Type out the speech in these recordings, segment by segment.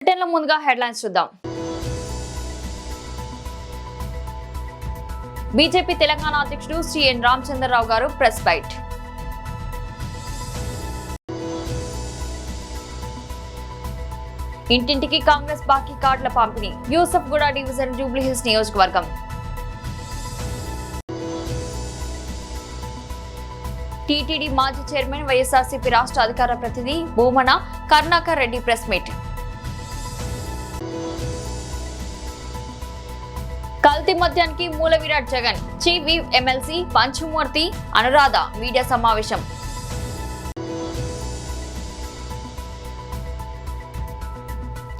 బులెటిన్లో ముందుగా హెడ్లైన్స్ చూద్దాం. బీజేపీ తెలంగాణ అధ్యక్షుడు శ్రీ ఎన్ రామచంద్రరావు గారు ప్రెస్ బైట్. ఇంటింటికి కాంగ్రెస్ బాకీ కార్డుల పంపిణీ. యూసఫ్గూడ డివిజన్ జూబ్లీహిల్స్ నియోజకవర్గం. టీటీడీ మాజీ చైర్మన్ వైఎస్ఆర్సీపీ రాష్ట్ర అధికార ప్రతినిధి భూమన కరుణాకర్ రెడ్డి ప్రెస్ మీట్. కల్తీ మద్యానికి మూల విరాట్ Jagan. Chief whip MLC Panchumarthi Anuradha media సమావేశం.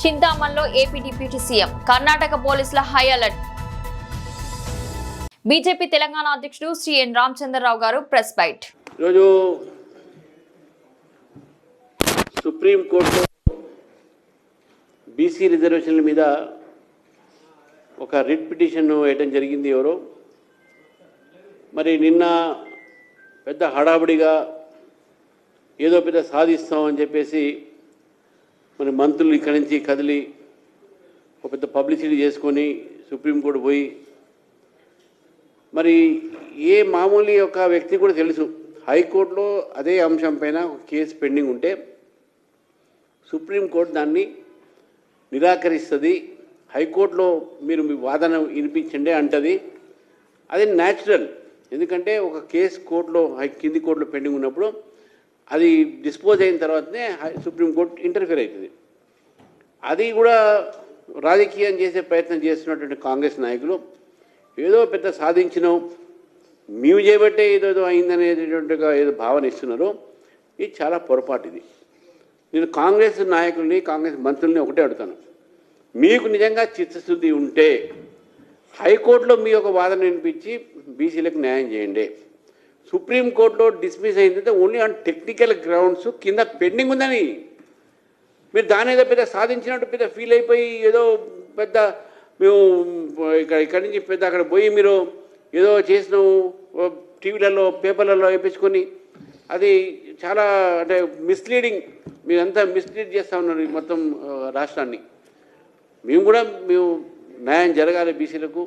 చింతామణిలో ఏపీ డిప్యూటీ సీఎం. కర్ణాటక పోలీసుల హై అలర్ట్. బీజేపీ తెలంగాణ అధ్యక్షుడు శ్రీ ఎన్ రామచంద్రరావు గారు ప్రెస్ బైట్. ఈరోజు సుప్రీంకోర్టులో బీసీ రిజర్వేషన్ల మీద ఒక రిట్ పిటిషన్ వేయడం జరిగింది. ఎవరో మరి నిన్న పెద్ద హడావుడిగా ఏదో పెద్ద సాధిస్తామని చెప్పేసి మరి మంత్రులు ఇక్కడి నుంచి కదిలి ఒక పెద్ద పబ్లిసిటీ చేసుకొని సుప్రీంకోర్టు పోయి మరి ఏ మామూలు ఒక వ్యక్తి కూడా తెలుసు హైకోర్టులో అదే అంశం పైన ఒక కేసు పెండింగ్ ఉంటే సుప్రీంకోర్టు దాన్ని నిరాకరిస్తుంది. హైకోర్టులో మీరు మీ వాదన వినిపించండి అంటది. అది న్యాచురల్, ఎందుకంటే ఒక కేసు కోర్టులో కింది కోర్టులో పెండింగ్ ఉన్నప్పుడు అది డిస్పోజ్ అయిన తర్వాతనే సుప్రీంకోర్టు ఇంటర్ఫియర్ అవుతుంది. అది కూడా రాజకీయం చేసే ప్రయత్నం చేస్తున్నటువంటి కాంగ్రెస్ నాయకులు ఏదో పెద్ద సాధించినాం మేము చేయబట్టే ఏదో అయిందనేటటువంటిగా ఏదో భావన ఇస్తున్నారు. ఇది చాలా పొరపాటు. ఇది నేను కాంగ్రెస్ నాయకుల్ని కాంగ్రెస్ మంత్రుల్ని ఒకటే అడుగుతాను, మీకు నిజంగా చిత్తశుద్ధి ఉంటే హైకోర్టులో మీ యొక్క వాదన వినిపించి బీసీలకు న్యాయం చేయండి. సుప్రీంకోర్టులో డిస్మిస్ అయిందంటే ఓన్లీ ఆన్ టెక్నికల్ గ్రౌండ్స్ కింద పెండింగ్ ఉందని మీరు దాని ఏదో పెద్ద సాధించినట్టు పెద్ద ఫీల్ అయిపోయి ఏదో పెద్ద మేము ఇక్కడి నుంచి పెద్ద అక్కడ పోయి మీరు ఏదో చేసినాము టీవీలలో పేపర్లలో వేయించుకొని అది చాలా అంటే మిస్లీడింగ్. మీరంతా మిస్లీడ్ చేస్తూ ఉన్నారు మొత్తం రాష్ట్రాన్ని. మేము న్యాయం జరగాలి, బీసీలకు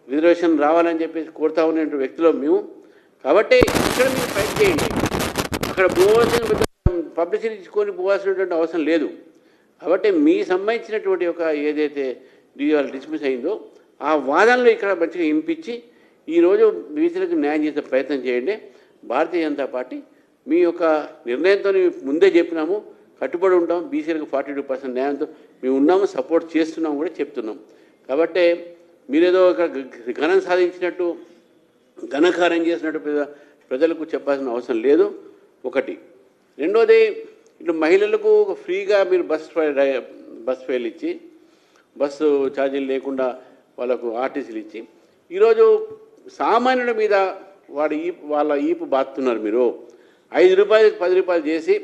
రిజర్వేషన్ రావాలని చెప్పేసి కోరుతా ఉన్న వ్యక్తులు మేము. కాబట్టి ఇక్కడ మీరు ఫైట్ చేయండి, అక్కడ పోవాల్సిన పబ్లిసిటీ తీసుకొని పోవాల్సినటువంటి అవసరం లేదు. కాబట్టి మీ సంబంధించినటువంటి ఒక ఏదైతే డిస్మిస్ అయిందో ఆ వాదనలు ఇక్కడ మంచిగా వినిపించి ఈరోజు బీసీలకు న్యాయం చేసే ప్రయత్నం చేయండి. భారతీయ జనతా పార్టీ మీ యొక్క నిర్ణయంతో ముందే చెప్పినాము, కట్టుబడి ఉంటాం. బీసీలకు 42% న్యాయంతో మేము ఉన్నాము, సపోర్ట్ చేస్తున్నాము కూడా చెప్తున్నాం. కాబట్టి మీరేదో ఇక్కడ ఘనం సాధించినట్టు ఘనకార్యం చేసినట్టు ప్రజలకు చెప్పాల్సిన అవసరం లేదు. ఒకటి. రెండోది, ఇటు మహిళలకు ఫ్రీగా మీరు బస్ ఫేర్లు ఇచ్చి బస్సు ఛార్జీలు లేకుండా వాళ్ళకు ఆర్టీసీలు ఇచ్చి ఈరోజు సామాన్యుల మీద వాళ్ళ ఈపు బాతున్నారు. మీరు 5 రూపాయలకు 10 రూపాయలు చేసి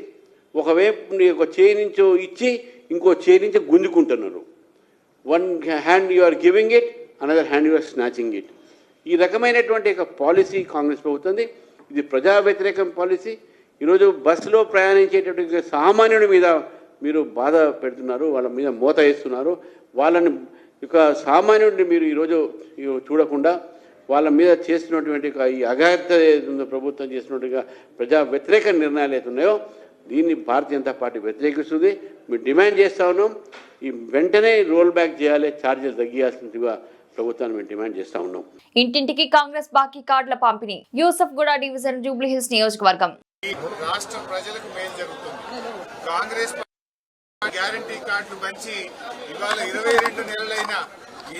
ఒకవైపు ఒక చేయి నుంచి ఇచ్చి ఇంకో చేయి నుంచి గుంజుకుంటున్నారు. One hand you are giving it, another hand you are snatching it. ఈ రకమైనటువంటి ఒక పాలసీ కాంగ్రెస్ ప్రభుత్వంది. ఇది ప్రజా వ్యతిరేకం పాలసీ. ఈరోజు బస్సులో ప్రయాణించేటటువంటి సామాన్యుడి మీద మీరు బాధ పెడుతున్నారు, వాళ్ళ మీద మోత వేస్తున్నారు. వాళ్ళని ఇక సామాన్యుడిని మీరు ఈరోజు చూడకుండా వాళ్ళ మీద చేస్తున్నటువంటి ఈ అఘాయిత్య ప్రభుత్వం చేసినట్టుగా ప్రజా వ్యతిరేక నిర్ణయాలు అవుతున్నాయో దీన్ని భారతీయ జనతా పార్టీ వ్యతిరేకిస్తుంది. మేము డిమాండ్ చేస్తూ ఉన్నాం, ఈ వెంటనే రోల్ బ్యాక్ చేయాలి, ఛార్జీలు తగ్గియాల్సిందిగా ప్రభుత్వాన్ని మేము డిమాండ్ చేస్తూ ఉన్నాం. ఇంటింటికి కాంగ్రెస్ బాకీ కార్డుల పంపిణీ. యూసఫ్గూడ డివిజన్ జూబ్లీహిల్స్ నియోజకవర్గం. రాష్ట్ర ప్రజలకు మేలు జరుగుతుంది. కాంగ్రెస్ గ్యారంటీ కార్డులు మంచి ఇవాళ 22 నెలలైనా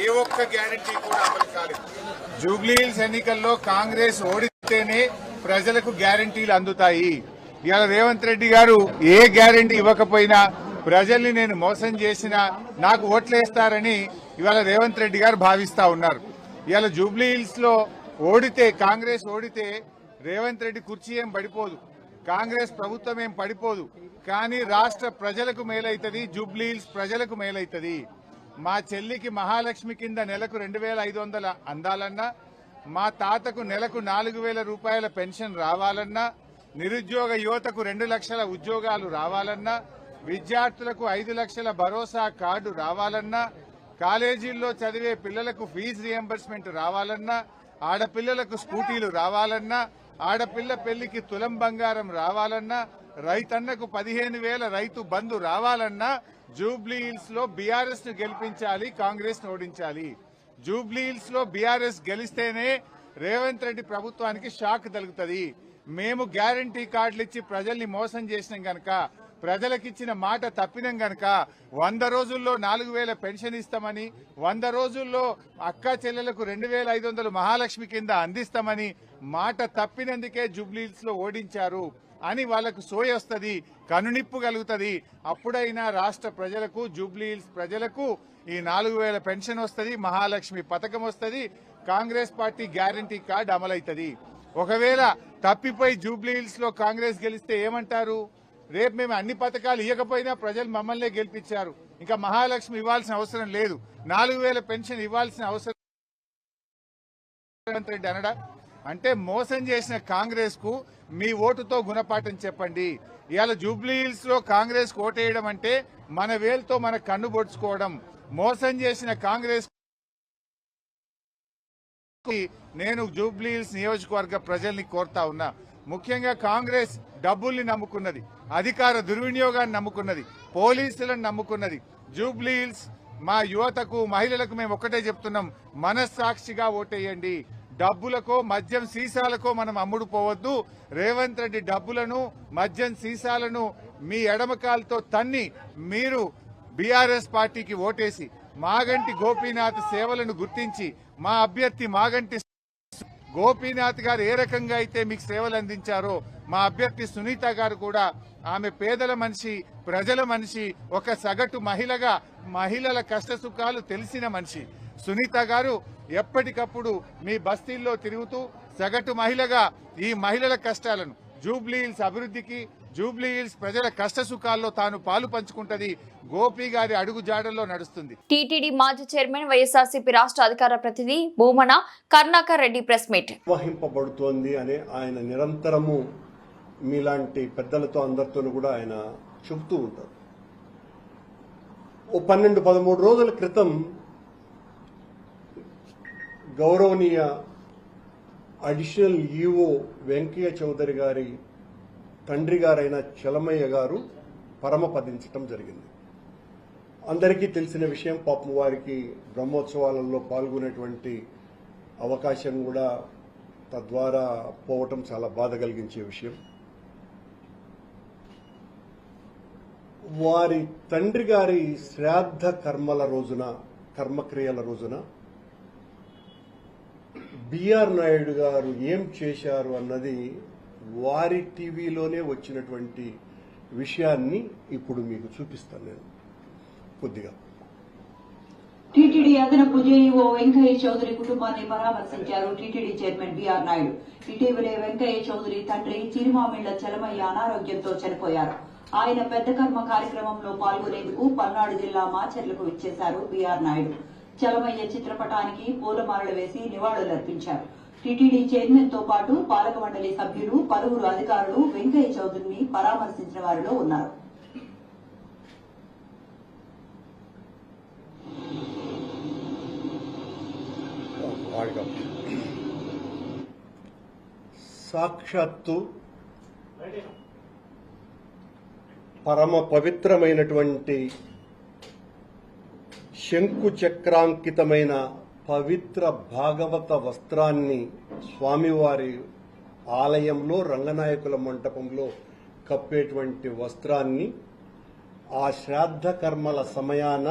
ఏ ఒక్క గ్యారంటీ కూడా అమలు కాలేదు. జూబ్లీహిల్స్ ఎన్నికల్లో కాంగ్రెస్ ఓడితేనే ప్రజలకు గ్యారంటీలు అందుతాయి. ఇవాళ రేవంత్ రెడ్డి గారు ఏ గ్యారంటీ ఇవ్వకపోయినా ప్రజల్ని నేను మోసం చేసినా నాకు ఓట్లేస్తారని ఇవాళ రేవంత్ రెడ్డి గారు భావిస్తా ఉన్నారు. ఇవాళ జూబ్లీహిల్స్ లో కాంగ్రెస్ ఓడితే రేవంత్ రెడ్డి కుర్చీ ఏం పడిపోదు, కాంగ్రెస్ ప్రభుత్వం ఏం పడిపోదు. కానీ రాష్ట్ర ప్రజలకు మేలైతుంది, జూబ్లీహిల్స్ ప్రజలకు మేలైతుంది. మా చెల్లికి మహాలక్ష్మి కింద నెలకు 2500 అందాలన్నా, మా తాతకు నెలకు 4000 రూపాయల పెన్షన్ రావాలన్నా, నిరుద్యోగ యువతకు 2 లక్షల ఉద్యోగాలు రావాలన్నా, విద్యార్థులకు 5 లక్షల భరోసా కార్డు రావాలన్నా, కాలేజీల్లో చదివే పిల్లలకు ఫీజు రియంబర్స్మెంట్ రావాలన్నా, ఆడపిల్లలకు స్కూటీలు రావాలన్నా, ఆడపిల్ల పెళ్లికి తులం బంగారం రావాలన్నా, రైతన్నకు 15,000 రైతు బంధు రావాలన్నా జూబ్లీ హిల్స్ లో బీఆర్ఎస్ ను గెలిపించాలి, కాంగ్రెస్ ను ఓడించాలి. జూబ్లీ హిల్స్ లో బీఆర్ఎస్ గెలిస్తేనే రేవంత్ రెడ్డి ప్రభుత్వానికి షాక్ తగులుతుంది. మేము గ్యారంటీ కార్డులు ఇచ్చి ప్రజల్ని మోసం చేసినాం గనక, ప్రజలకిచ్చిన మాట తప్పినాం గనక 100 రోజుల్లో 4,000 పెన్షన్ ఇస్తామని, 100 రోజుల్లో అక్క చెల్లెలకు 2,500 మహాలక్ష్మి కింద అందిస్తామని మాట తప్పినందుకే జూబ్లీహిల్స్ లో ఓడించారు అని వాళ్లకు సోయ వస్తుంది, కనునిప్పు కలుగుతుంది. అప్పుడైనా రాష్ట్ర ప్రజలకు, జూబ్లీహిల్స్ ప్రజలకు ఈ 4,000 పెన్షన్ వస్తుంది, మహాలక్ష్మి పథకం వస్తుంది, కాంగ్రెస్ పార్టీ గ్యారంటీ కార్డు అమలవుతుంది. ఒకవేళ తప్పిపోయి జూబ్లీహిల్స్ లో కాంగ్రెస్ గెలిస్తే ఏమంటారు? రేపు మేము అన్ని పథకాలు ఇవ్వకపోయినా ప్రజలు మమ్మల్నే గెలిపించారు, ఇంకా మహాలక్ష్మి ఇవ్వాల్సిన అవసరం లేదు, 4,000 పెన్షన్ ఇవ్వాల్సిన అవసరం రేవంత్ రెడ్డి అనడా? అంటే మోసం చేసిన కాంగ్రెస్ కు మీ ఓటుతో గుణపాఠం చెప్పండి. ఇవాళ జూబ్లీహిల్స్ లో కాంగ్రెస్ ఓటేయడం అంటే మన వేలుతో మన కన్ను పొడుచుకోవడం. మోసం చేసిన కాంగ్రెస్ నేను జూబ్లీహిల్స్ నియోజకవర్గ ప్రజల్ని కోరుతా ఉన్నా, ముఖ్యంగా కాంగ్రెస్ డబ్బుల్ని నమ్ముకున్నది, అధికార దుర్వినియోగాన్ని నమ్ముకున్నది, పోలీసులను నమ్ముకున్నది. జూబ్లీహిల్స్ మా యువతకు, మహిళలకు మేము ఒక్కటే చెప్తున్నాం, మనస్సాక్షిగా ఓటేయండి. డబ్బులకో మద్యం సీసాలకో మనం అమ్ముడు పోవద్దు. రేవంత్ రెడ్డి డబ్బులను, మద్యం సీసాలను మీ ఎడమకాలతో తన్ని మీరు బీఆర్ఎస్ పార్టీకి ఓటేసి మాగంటి గోపీనాథ్ సేవలను గుర్తించి మా అభ్యర్థి మాగంటి గోపీనాథ్ గారు ఏ రకంగా అయితే మీకు సేవలు అందించారో మా అభ్యర్థి సునీత గారు కూడా, ఆమె పేదల మనిషి, ప్రజల మనిషి, ఒక సగటు మహిళగా మహిళల కష్టసుఖాలు తెలిసిన మనిషి. సునీత గారు ఎప్పటికప్పుడు మీ బస్తీల్లో తిరుగుతూ సగటు మహిళగా ఈ మహిళల కష్టాలను, జూబ్లీహిల్స్ అభివృద్ధికి, జూబ్లీహిల్స్ ప్రజల కష్టసుఖాల్లో తాను పాలు పంచుకుంటది. గోపి గారి అడుగు జాడల్లో నడుస్తుంది. టీటీడీ మాజీ చైర్మన్, వైఎస్ఆర్సీపీ రాష్ట్ర అధికార ప్రతినిధి భూమన కరుణాకర్ రెడ్డి ప్రెస్ మీట్ నిర్వహింపబడుతోంది అని ఆయన నిరంతరము మీలాంటి పెద్దలతో అందరితో కూడా ఆయన చెబుతూ ఉంటారు. ఓ 12-13 రోజుల క్రితం గౌరవనీయ అడిషనల్ ఈఓ వెంకయ్య చౌదరి గారి తండ్రి గారైన చలమయ్య గారు పరమపదించటం జరిగింది. అందరికీ తెలిసిన విషయం. పాపం వారికి బ్రహ్మోత్సవాలలో పాల్గొనేటువంటి అవకాశం కూడా తద్వారా పోవటం చాలా బాధ కలిగించే విషయం. వారి తండ్రి గారి శ్రాద్ధ కర్మక్రియల రోజున బిఆర్ నాయుడు గారు ఏం చేశారు అన్నది వారి టీవీలోనే వచ్చినటువంటి విషయాన్ని ఇప్పుడు మీకు చూపిస్తాను నేను కొద్దిగా. టీటీడీ అదనపు జేఈఓ వెంకయ్య చౌదరి కుటుంబాన్ని పరామర్శించారు టీటీడీ చైర్మన్ బీఆర్ నాయుడు. ఇటీవలే వెంకయ్య చౌదరి తండ్రి చిరుమామిళ్ల చలమయ్య అనారోగ్యంతో చనిపోయారు. ఆయన పెద్ద కర్మ కార్యక్రమంలో పాల్గొనేందుకు పల్నాడు జిల్లా మాచర్లకు విచ్చేశారు బీఆర్ నాయుడు. చలమయ్య చిత్రపటానికి పూలమాలలు వేసి నివాళులర్పించారు. టీటీడీ చైర్మన్ తో పాటు పాలక మండలి సభ్యులు, పలువురు అధికారులు వెంకయ్య చౌదరిని పరామర్శించిన వారిలో ఉన్నారు. సాక్షాత్తు పరమ పవిత్రమైనటువంటి శంకు చక్రాంకితమైన పవిత్ర భాగవత వస్త్రాన్ని స్వామివారి ఆలయంలో రంగనాయకుల మంటపంలో కప్పేటువంటి వస్త్రాన్ని ఆ శ్రాద్ధ కర్మల సమయాన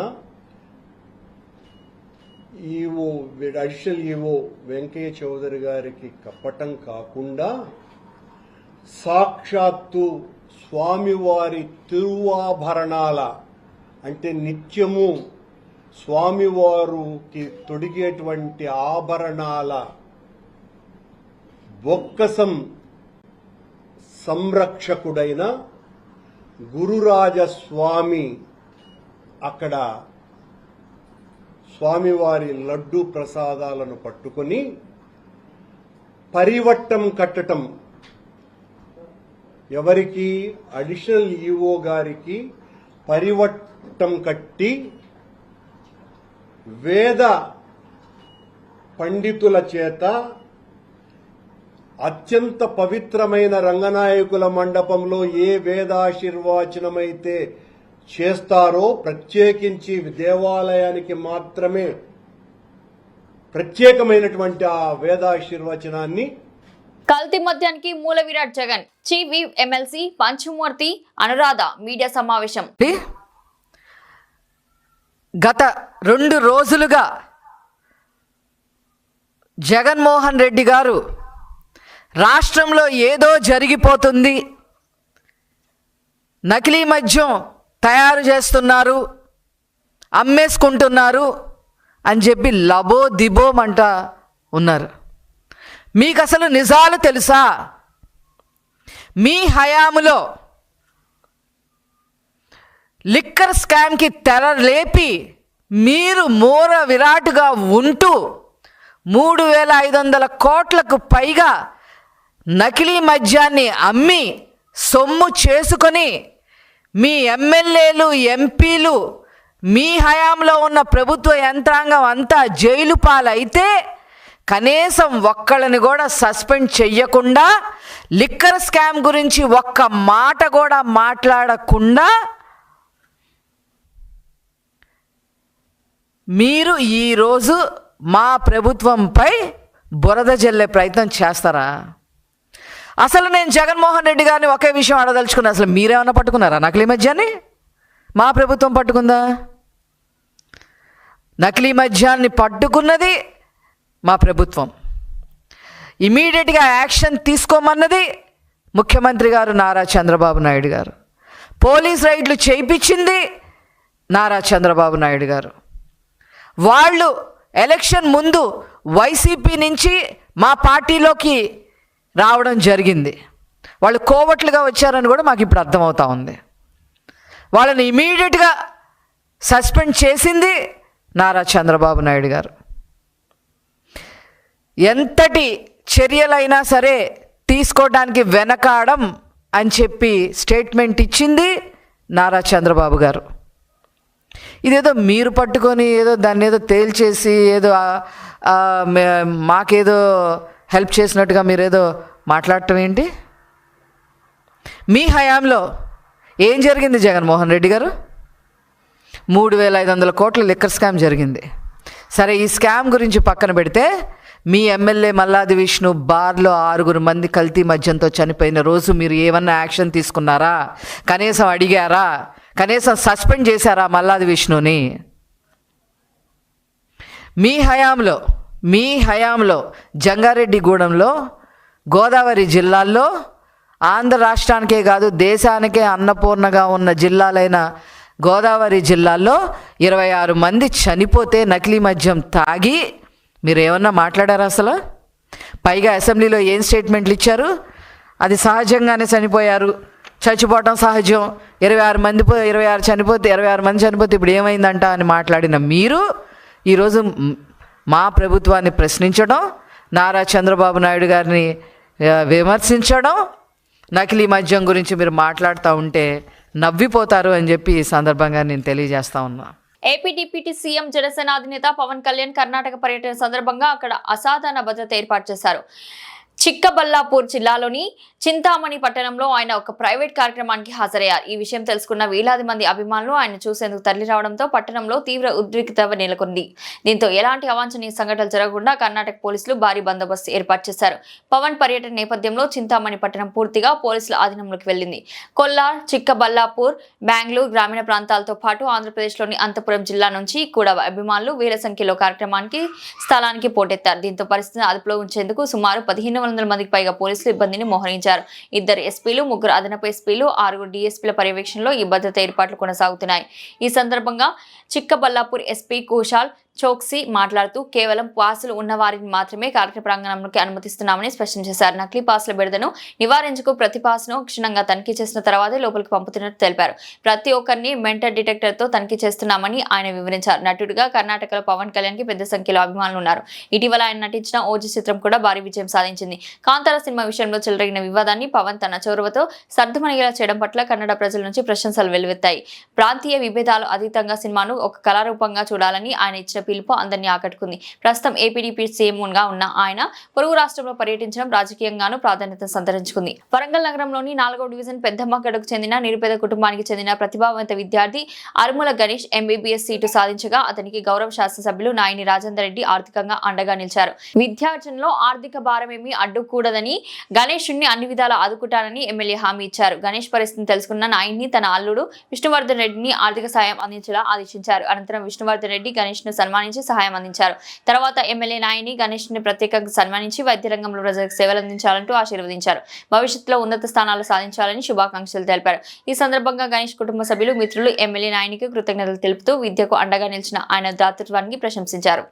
అడిషనల్ ఈవో వెంకయ్య చౌదరి గారికి కప్పటం కాకుండా సాక్షాత్తు స్వామివారి తిరువాభరణాల అంటే నిత్యము స్వామివారికి తొడిగేటువంటి ఆభరణాల బొక్కసం సంరక్షకుడైన గురురాజస్వామి అక్కడ స్వామివారి లడ్డు ప్రసాదాలను పట్టుకొని పరివట్టం కట్టటం, ఎవరికి? అడిషనల్ ఈఓ గారికి పరివట్టం కట్టి వేద పండితుల చేత అత్యంత పవిత్రమైన రంగనాయకుల మండపంలో ఏ వేదాశీర్వచనమైతే చేస్తారో ప్రత్యేకించి దేవాలయానికి మాత్రమే ప్రత్యేకమైనటువంటి ఆ వేదాశీర్వచనాన్ని కల్తీ మద్యానికి మూల విరాట్ Jagan chief whip MLC Panchumarthi Anuradha media సమావేశం. గత 2 రోజులుగా జగన్మోహన్ రెడ్డి గారు రాష్ట్రంలో ఏదో జరిగిపోతుంది, నకిలీ మద్యం తయారు చేస్తున్నారు, అమ్మేసుకుంటున్నారు అని చెప్పి లబో దిబోమంట ఉన్నారు. మీకు అసలు నిజాలు తెలుసా? మీ హయాములో లిక్కర్ స్కామ్కి తెర లేపి మీరు మూర విరాటుగా ఉంటూ 3,500 కోట్లకు పైగా నకిలీ మద్యాన్ని అమ్మి సొమ్ము చేసుకొని మీ ఎమ్మెల్యేలు ఎంపీలు మీ హయాంలో ఉన్న ప్రభుత్వ యంత్రాంగం అంతా జైలు పాలైతే కనీసం ఒక్కళ్ళని కూడా సస్పెండ్ చెయ్యకుండా, లిక్కర్ స్కామ్ గురించి ఒక్క మాట కూడా మాట్లాడకుండా మీరు ఈరోజు మా ప్రభుత్వంపై బురద జల్లే ప్రయత్నం చేస్తారా? అసలు నేను జగన్మోహన్ రెడ్డి గారిని ఒకే విషయం అడదలుచుకున్నా, అసలు మీరేమన్నా పట్టుకున్నారా నకిలీ మద్యాన్ని? మా ప్రభుత్వం పట్టుకుందా? నకిలీ మద్యాన్ని పట్టుకున్నది మా ప్రభుత్వం. ఇమీడియట్గా యాక్షన్ తీసుకోమన్నది ముఖ్యమంత్రి గారు నారా చంద్రబాబు నాయుడు గారు. పోలీస్ రైడ్లు చేయించింది నారా చంద్రబాబు నాయుడు గారు. వాళ్ళు ఎలక్షన్ ముందు వైసీపీ నుంచి మా పార్టీలోకి రావడం జరిగింది. వాళ్ళు కోవట్లుగా వచ్చారని కూడా మాకు ఇప్పుడు అర్థమవుతా ఉంది. వాళ్ళని ఇమీడియట్గా సస్పెండ్ చేసింది నారా చంద్రబాబు నాయుడు గారు. ఎంతటి చర్యలైనా సరే తీసుకోవడానికి వెనకాడం అని చెప్పి స్టేట్మెంట్ ఇచ్చింది నారా చంద్రబాబు గారు. ఇదేదో మీరు పట్టుకొని ఏదో దాన్ని ఏదో తేల్చేసి ఏదో మాకేదో హెల్ప్ చేసినట్టుగా మీరేదో మాట్లాడటం ఏంటి? మీ హయాంలో ఏం జరిగింది జగన్మోహన్ రెడ్డి గారు? 3,500 కోట్ల లిక్కర్ స్కామ్ జరిగింది. సరే, ఈ స్కామ్ గురించి పక్కన పెడితే మీ ఎమ్మెల్యే మల్లాది విష్ణు బార్లో 6 మంది కల్తీ మద్యంతో చనిపోయిన రోజు మీరు ఏమన్నా యాక్షన్ తీసుకున్నారా? కనీసం అడిగారా? కనీసం సస్పెండ్ చేశారా మల్లాది విష్ణుని? మీ హయాంలో జంగారెడ్డిగూడెంలో, గోదావరి జిల్లాల్లో, ఆంధ్ర రాష్ట్రానికే కాదు దేశానికే అన్నపూర్ణగా ఉన్న జిల్లాలైన గోదావరి జిల్లాల్లో 26 మంది చనిపోతే నకిలీ మద్యం తాగి మీరు ఏమన్నా మాట్లాడారా అసలు? పైగా అసెంబ్లీలో ఏం స్టేట్మెంట్లు ఇచ్చారు? అది సహజంగానే చనిపోయారు, చచ్చిపోవటం సహజం, 26 మంది చనిపోతే ఇప్పుడు ఏమైందంట అని మాట్లాడిన మీరు ఈరోజు మా ప్రభుత్వాన్ని ప్రశ్నించడం, నారా చంద్రబాబు నాయుడు గారిని విమర్శించడం, నకిలీ మద్యం గురించి మీరు మాట్లాడుతూ ఉంటే నవ్విపోతారు అని చెప్పి ఈ సందర్భంగా నేను తెలియజేస్తా ఉన్నా. ఏపీ డిప్యూటీ సీఎం జనసేన అధినేత పవన్ కళ్యాణ్ కర్ణాటక పర్యటన సందర్భంగా అక్కడ అసాధారణ భద్రత ఏర్పాటు చేశారు. చిక్కబల్లాపూర్ జిల్లాలోని చింతామణి పట్టణంలో ఆయన ఒక ప్రైవేట్ కార్యక్రమానికి హాజరయ్యారు. ఈ విషయం తెలుసుకున్న వేలాది మంది అభిమానులు ఆయన చూసేందుకు తరలి రావడంతో పట్టణంలో తీవ్ర ఉద్రిక్తత నెలకొంది. దీంతో ఎలాంటి అవాంఛనీయ సంఘటనలు జరగకుండా కర్ణాటక పోలీసులు భారీ బందోబస్తు ఏర్పాటు చేశారు. పవన్ పర్యటన నేపథ్యంలో చింతామణి పట్టణం పూర్తిగా పోలీసుల ఆధీనంలోకి వెళ్లింది. కొల్లార్, చిక్కబల్లాపూర్, బెంగళూరు గ్రామీణ ప్రాంతాలతో పాటు ఆంధ్రప్రదేశ్లోని అనంతపురం జిల్లా నుంచి కూడా అభిమానులు వేల సంఖ్యలో కార్యక్రమానికి స్థలానికి పోటెత్తారు. దీంతో పరిస్థితిని అదుపులో ఉంచేందుకు సుమారు 1,500 మందికి పైగా పోలీసులు ఇబ్బందిని మోహరించారు. 2 ఎస్పీలు, 3 అదనపు ఎస్పీలు, 6 డీఎస్పీల పర్యవేక్షణలో ఈ భద్రత ఏర్పాట్లు కొనసాగుతున్నాయి. ఈ సందర్భంగా చిక్కబల్లాపూర్ ఎస్పీ కుశాల్ చోక్సీ మాట్లాడుతూ కేవలం పాసులు ఉన్న వారిని మాత్రమే కార్యక్రమ ప్రాంగణంలోకి అనుమతిస్తున్నామని స్పష్టం చేశారు. నకిలీ పాసుల బెడదను నివారించుకు ప్రతి పాసును క్షుణ్ణంగా తనిఖీ చేసిన తర్వాతే లోపలికి పంపుతున్నట్టు తెలిపారు. ప్రతి ఒక్కరిని మెంటల్ డిటెక్టర్ తో తనిఖీ చేస్తున్నామని ఆయన వివరించారు. నటుడిగా కర్ణాటకలో పవన్ కళ్యాణ్ కి పెద్ద సంఖ్యలో అభిమానులు ఉన్నారు. ఇటీవల ఆయన నటించిన ఓజీ చిత్రం కూడా భారీ విజయం సాధించింది. కాంతార సినిమా విషయంలో చెలరేగిన వివాదాన్ని పవన్ తన చొరవతో సర్దుమణిగేలా చేయడం పట్ల కన్నడ ప్రజల నుంచి ప్రశంసలు వెల్లువెత్తాయి. ప్రాంతీయ విభేదాలు అతీతంగా సినిమాను ఒక కళారూపంగా చూడాలని ఆయన ఇచ్చిన పిలుపు అందరినీ ఆకట్టుకుంది. ప్రస్తుతం ఏపీడీపీ సీఎంగా ఉన్న ఆయన పొరుగు రాష్ట్రంలో పర్యటించడం రాజకీయంగానూ ప్రాధాన్యత సంతరించుకుంది. వరంగల్ నగరంలోని 4వ డివిజన్ పెద్దమ్మగడకు చెందిన నిరుపేద కుటుంబానికి చెందిన ప్రతిభావంత విద్యార్థి అరుముల గణేష్ ఎంబీబీఎస్ సీటు సాధించగా అతనికి గౌరవ శాసనసభ్యులు నాయని రాజేందర్ రెడ్డి ఆర్థికంగా అండగా నిలిచారు. విద్యార్జనలో ఆర్థిక భారమేమీ అడ్డుకూడదని గణేష్ని అన్ని విధాలా ఆదుకుంటానని ఎమ్మెల్యే హామీ ఇచ్చారు. గణేష్ పరిస్థితిని తెలుసుకున్న నాయని తన అల్లుడు విష్ణువర్ధన్ రెడ్డిని ఆర్థిక సాయం అందించేలా ఆదేశించారు. అనంతరం విష్ణువర్ధన్ రెడ్డి గణేష్ ను సన్మానించి సహాయం అందించారు. తర్వాత ఎమ్మెల్యే నాయని గణేష్ ని ప్రత్యేకంగా సన్మానించి వైద్య రంగంలో ప్రజలకు సేవలు అందించాలంటూ ఆశీర్వదించారు. భవిష్యత్తులో ఉన్నత స్థానాలు సాధించాలని శుభాకాంక్షలు తెలిపారు. ఈ సందర్భంగా గణేష్ కుటుంబ సభ్యులు, మిత్రులు ఎమ్మెల్యే నాయనికి కృతజ్ఞతలు తెలుపుతూ విద్యకు అండగా నిలిచిన ఆయన దాతృత్వానికి ప్రశంసించారు.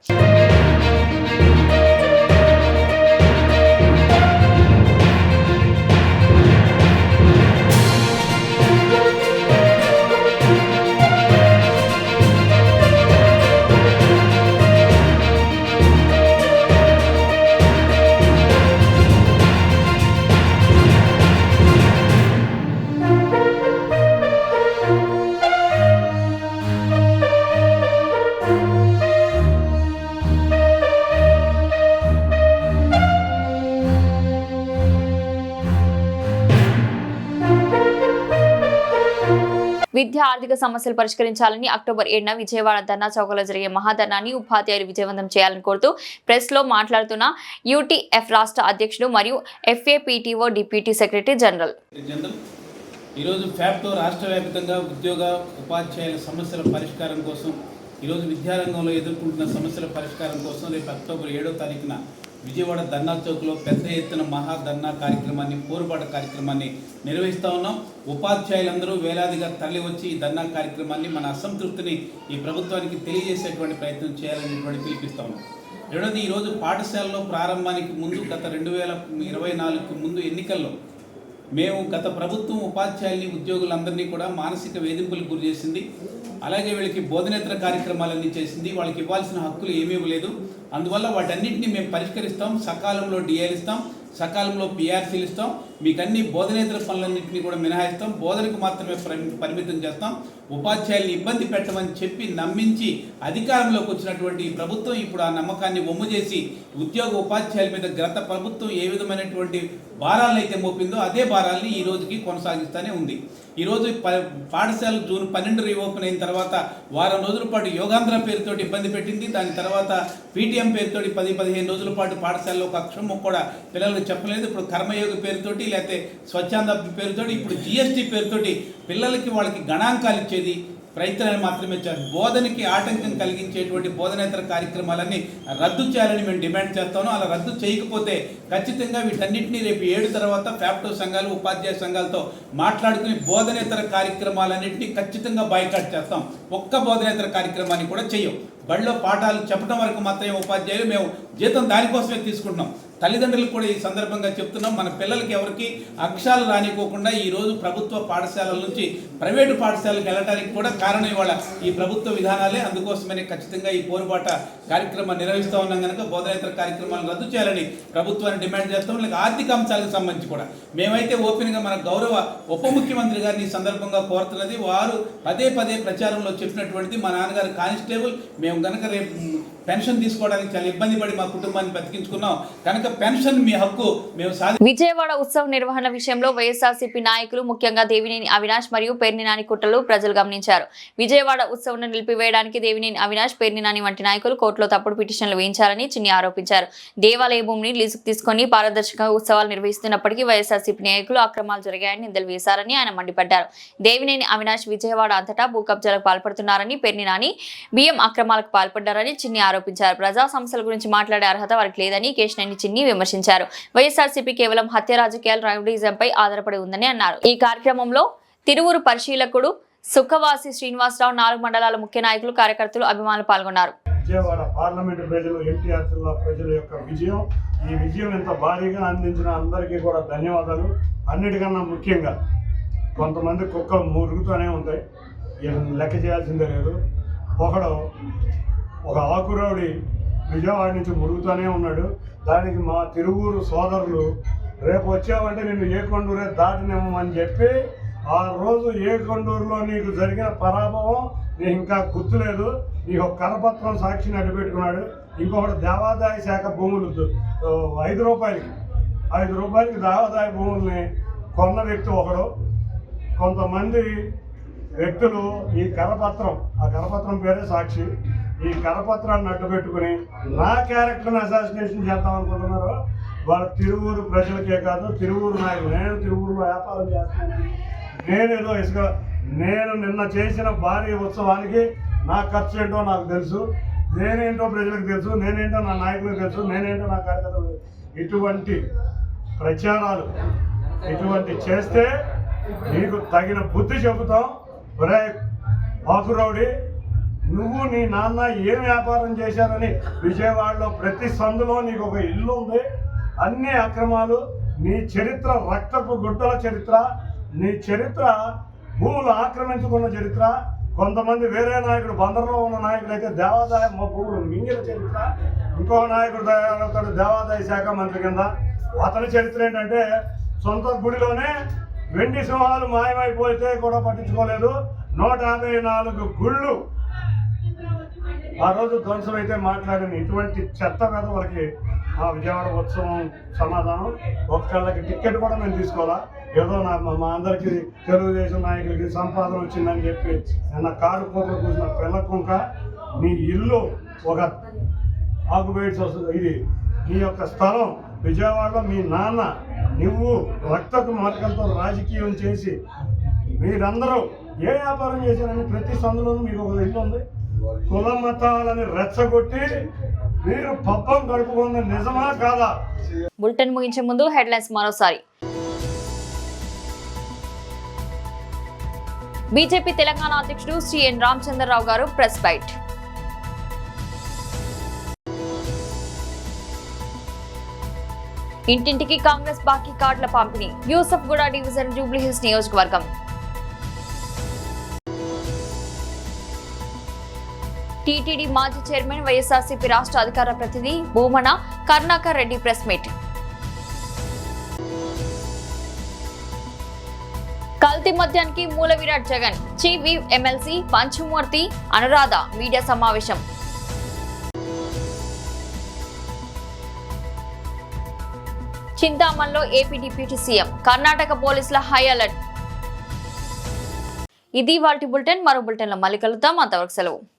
విద్య ఆర్థిక సమస్యలు పరిష్కరించాలని అక్టోబర్ 7న విజయవాడ ధర్నా చౌకలో జరిగే మహాధర్నాన్ని ఉపాధ్యాయులు విజయవంతం చేయాలని కోరుతూ ప్రెస్ లో మాట్లాడుతున్న యూటీఎఫ్ రాష్ట్ర అధ్యక్షుడు మరియు ఎఫ్ఏపీటీఓ డిప్యూటీ సెక్రటరీ జనరల్. ఈరోజు ఫ్యాప్టో రాష్ట్ర వ్యాప్తంగా ఉద్యోగ ఉపాధ్యాయుల సమస్యల పరిష్కారం కోసం, ఈరోజు విద్యారంగంలో ఎదుర్కొంటున్న సమస్యల పరిష్కారం కోసం రేపు అక్టోబర్ 7వ తారీఖున విజయవాడ ధర్నా చౌక్లో పెద్ద ఎత్తున మహాధర్నా కార్యక్రమాన్ని, పోరుబాట కార్యక్రమాన్ని నిర్వహిస్తూ ఉన్నాం. ఉపాధ్యాయులందరూ వేలాదిగా తరలి వచ్చి ఈ ధర్నా కార్యక్రమాన్ని, మన అసంతృప్తిని ఈ ప్రభుత్వానికి తెలియజేసేటువంటి ప్రయత్నం చేయాలనేటువంటి పిలిపిస్తా ఉన్నాం. రెండోది, ఈరోజు పాఠశాలలో ప్రారంభానికి ముందు గత 2024కు ముందు ఎన్నికల్లో మేము గత ప్రభుత్వం ఉపాధ్యాయుల్ని, ఉద్యోగులందరినీ కూడా మానసిక వేధింపులకు గురి చేసింది. అలాగే వీళ్ళకి బోధనేతర కార్యక్రమాలన్నీ చేసింది. వాళ్ళకి ఇవ్వాల్సిన హక్కులు ఏమీ ఇవ్వలేదు. అందువల్ల వాటన్నింటినీ మేము పరిష్కరిస్తాం. సకాలంలో డిఏలు ఇస్తాం, సకాలంలో పిఆర్సీలు ఇస్తాం, మీకు అన్ని బోధనేతర పనులన్నింటినీ కూడా మినహాయిస్తాం, బోధనకు మాత్రమే పరిమితం చేస్తాం. ఉపాధ్యాయుల్ని ఇబ్బంది పెట్టమని చెప్పి నమ్మించి అధికారంలోకి వచ్చినటువంటి ఈ ప్రభుత్వం ఇప్పుడు ఆ నమ్మకాన్ని వమ్ము చేసి ఉద్యోగ ఉపాధ్యాయుల మీద గత ప్రభుత్వం ఏ విధమైనటువంటి భారాలను అయితే మోపిందో అదే భారాల్ని ఈ రోజుకి కొనసాగిస్తూనే ఉంది. ఈరోజు పాఠశాల జూన్ 12 రీఓపెన్ అయిన తర్వాత వారం రోజుల పాటు యోగాంధ్ర పేరుతోటి ఇబ్బంది పెట్టింది. దాని తర్వాత పీటీఎం పేరుతోటి 10-15 రోజుల పాటు పాఠశాలలో ఒక అక్షరం కూడా పిల్లలకు చెప్పలేదు. ఇప్పుడు కర్మయోగి పేరుతోటి, లేకపోతే స్వచ్ఛంద పేరుతోటి, ఇప్పుడు జిఎస్టీ పేరుతోటి పిల్లలకి వాళ్ళకి గణాంకాలు ఇచ్చేది ప్రయత్నాలు మాత్రమే చేయాలి. బోధనకి ఆటంకం కలిగించేటువంటి బోధనేతర కార్యక్రమాలన్నీ రద్దు చేయాలని మేము డిమాండ్ చేస్తాను. అలా రద్దు చేయకపోతే ఖచ్చితంగా వీటన్నింటినీ రేపు 7 తర్వాత ఫ్యాప్టో సంఘాలు, ఉపాధ్యాయ సంఘాలతో మాట్లాడుకుని బోధనేతర కార్యక్రమాలన్నింటినీ ఖచ్చితంగా బాయ్కాట్ చేస్తాం. ఒక్క బోధనేతర కార్యక్రమాన్ని కూడా చెయ్యం. బడిలో పాఠాలు చెప్పడం వరకు మాత్రమే ఉపాధ్యాయులు, మేము జీతం దానికోసమే తీసుకుంటున్నాం. తల్లిదండ్రులకు కూడా ఈ సందర్భంగా చెప్తున్నాం, మన పిల్లలకి ఎవరికి అక్షరాలు రానికోకుండా ఈరోజు ప్రభుత్వ పాఠశాలల నుంచి ప్రైవేటు పాఠశాలకు వెళ్ళడానికి కూడా కారణం ఇవాళ ఈ ప్రభుత్వ విధానాలే. అందుకోసమనే ఖచ్చితంగా ఈ పోరుబాట కార్యక్రమాన్ని నిర్వహిస్తూ ఉన్నాం. కనుక బోధనేతర కార్యక్రమాలను రద్దు చేయాలని ప్రభుత్వాన్ని డిమాండ్ చేస్తాం. లేక ఆర్థిక అంశాలకు సంబంధించి కూడా మేమైతే ఓపెన్గా మన గౌరవ ఉప ముఖ్యమంత్రి గారిని ఈ సందర్భంగా కోరుతున్నది, వారు పదే ప్రచారంలో చెప్పినటువంటిది, మా నాన్నగారు కానిస్టేబుల్, మేము కనుక రేపు పెన్షన్ తీసుకోవడానికి చాలా ఇబ్బంది పడి మా కుటుంబాన్ని బతికించుకున్నాం కనుక పెన్షన్ మీ హక్కు మేము విజయవాడ ఉత్సవ నిర్వహణ విషయంలో వైఎస్ఆర్సీపీ నాయకులు, ముఖ్యంగా దేవినేని అవినాష్ మరియు పేర్ని నాని కుట్రలు ప్రజలు గమనించారు. విజయవాడ ఉత్సవం నిలిపివేయడానికి దేవినేని అవినాష్, పేర్ని నాని వంటి నాయకులు కోర్టులో తప్పుడు పిటిషన్లు వేయించారని చిన్ని ఆరోపించారు. దేవాలయ భూమిని లీజుకు తీసుకుని పారదర్శకంగా ఉత్సవాలు నిర్వహిస్తున్నప్పటికీ వైఎస్ఆర్సీపీ నాయకులు అక్రమాలు జరిగాయని నిందలు వేశారని ఆయన మండిపడ్డారు. దేవినేని అవినాష్ విజయవాడ అంతటా భూ కబ్జాలకు పాల్పడుతున్నారని, పేర్ని నాని బియ్యం అక్రమాలకు పాల్పడ్డారని చిన్ని ఆరోపించారు. ప్రజా సమస్యల గురించి మాట్లాడే అర్హత వారికి లేదని కేశినేని చిన్ని విమర్శించారు. వైఎస్ఆర్సీపీ కేవలం హత్య రాజకీయాలు, రౌడీజంపై ఆధారపడి ఉందని అన్నారు. ఈ కార్యక్రమంలో తిరువురు పరిశీలకుడు సుఖవాసి శ్రీనివాసరావు, 4 మండలాల ముఖ్య నాయకులు, కార్యకర్తలు, అభిమానులు పాల్గొన్నారు. విజయవాడ పార్లమెంటు ప్రజలు, ఎన్టీఆర్ జిల్లా ప్రజల యొక్క విజయం. ఈ విజయం ఇంత భారీగా అందించిన అందరికీ కూడా ధన్యవాదాలు. అన్నిటికన్నా ముఖ్యంగా కొంతమంది కుక్కలు మురుగుతూనే ఉంటాయి, లెక్క చేయాల్సిందే లేదు. ఒక ఆకురౌడి విజయవాడ నుంచి మురుగుతూనే ఉన్నాడు. దానికి మా తిరువూరు సోదరులు రేపు వచ్చావంటే నేను ఏ కొండూరే దాటినేమని చెప్పి ఆ రోజు ఏ కొండూరులో నీకు జరిగిన పరాభవం నీకు ఇంకా గుర్తులేదు. నీకు ఒక కరపత్రం సాక్షిని అడ్డు పెట్టుకున్నాడు. ఇంకొకటి దేవాదాయ శాఖ భూములు 5 రూపాయలకి దేవాదాయ భూముల్ని కొన్న వ్యక్తి ఒకడు. కొంతమంది వ్యక్తులు ఈ కరపత్రం, ఆ కరపత్రం పేరే సాక్షి, ఈ కరపత్రాన్ని అడ్డు పెట్టుకుని నా క్యారెక్టర్ని అసాసినేషన్ చేద్దాం అనుకుంటున్నారు. వాళ్ళ తిరువూరు ప్రజలకే కాదు, తిరువూరు నాయకులు. నేను తిరువూరులో వ్యాపారం చేస్తున్నాను. నేనేదో నేను నిన్న చేసిన భారీ ఉత్సవానికి నా ఖర్చు ఏంటో నాకు తెలుసు, నేనేంటో ప్రజలకు తెలుసు, నేనేంటో నా నాయకులకు తెలుసు, నేనేంటో నా కార్యకర్తలు. ఇటువంటి ప్రచారాలు ఇటువంటి చేస్తే నీకు తగిన బుద్ధి చెబుతాం. ఒరే ఆకురౌడి, నువ్వు నీ నాన్న ఏం వ్యాపారం చేశారని విజయవాడలో ప్రతి సందులో నీకు ఒక ఇల్లు ఉంది. అన్ని అక్రమాలు, నీ చరిత్ర రక్తపు గుడ్డల చరిత్ర, నీ చరిత్ర భూములు ఆక్రమించుకున్న చరిత్ర. కొంతమంది వేరే నాయకుడు, బందర్లో ఉన్న నాయకుడు అయితే దేవాదాయ భూములు మింగిన చరిత్ర. ఇంకో నాయకుడు తయారవుతాడు దేవాదాయ శాఖ మంత్రి కింద. అతని చరిత్ర ఏంటంటే సొంత గుడిలోనే వెండి సింహాలు మాయమైపోతే కూడా పట్టించుకోలేదు. 154 గుళ్ళు ఆ రోజు ధ్వంసం అయితే మాట్లాడిన ఇటువంటి చెత్త మీద వాళ్ళకి ఆ విజయవాడ ఉత్సవం సమాధానం. ఒక్కళ్ళకి టికెట్ కూడా మేము తీసుకోవాలా. ఏదో మా అందరికీ తెలుగుదేశం నాయకులకి సంపాదన వచ్చిందని చెప్పి నిన్న కారు కోపలు కూసిన పిల్లకుంక నీ ఇల్లు ఒక ఆక్యుపైడ్స్ వస్తుంది. ఇది నీ యొక్క స్థలం విజయవాడలో. మీ నాన్న నువ్వు రక్తపు మార్గంతో రాజకీయం చేసి మీరందరూ ఏ వ్యాపారం చేశారని ప్రతి సందులోనూ మీకు ఒక ఇల్లు ఉంది. కుల మతాలని రెచ్చగొట్టి మీరు పబ్బం గడుపుకున్న నిజమా కాదా? బులెటిన్ ముగించే ముందు హెడ్లైన్స్ మరోసారి. బీజేపీ తెలంగాణ అధ్యక్షుడు శ్రీ ఎన్ రామచంద్రరావు గారు ప్రెస్ బైట్. ఇంటింటికి కాంగ్రెస్ బాకీ కార్డుల పంపిణీ యూసఫ్గూడ డివిజన్ జూబ్లీహిల్స్ నియోజకవర్గం. టీటీడీ మాజీ చైర్మన్ వైఎస్ఆర్సీపీ రాష్ట్ర అధికార ప్రతినిధి భూమన కరుణాకర్ రెడ్డి ప్రెస్ మీట్. కల్తీ మద్యానికి మూల విరాట్ Jagan, chief whip MLC Panchumarthi Anuradha media సమావేశం. చింతామణిలో ఏపీ డిప్యూటీ సీఎం, కర్ణాటక పోలీసుల హై అలర్ట్. ఇది వాటి బులెటిన్. మరో బులెటిన్లో మళ్ళీ కలుద్దాం. అంతవరకు సెలవు.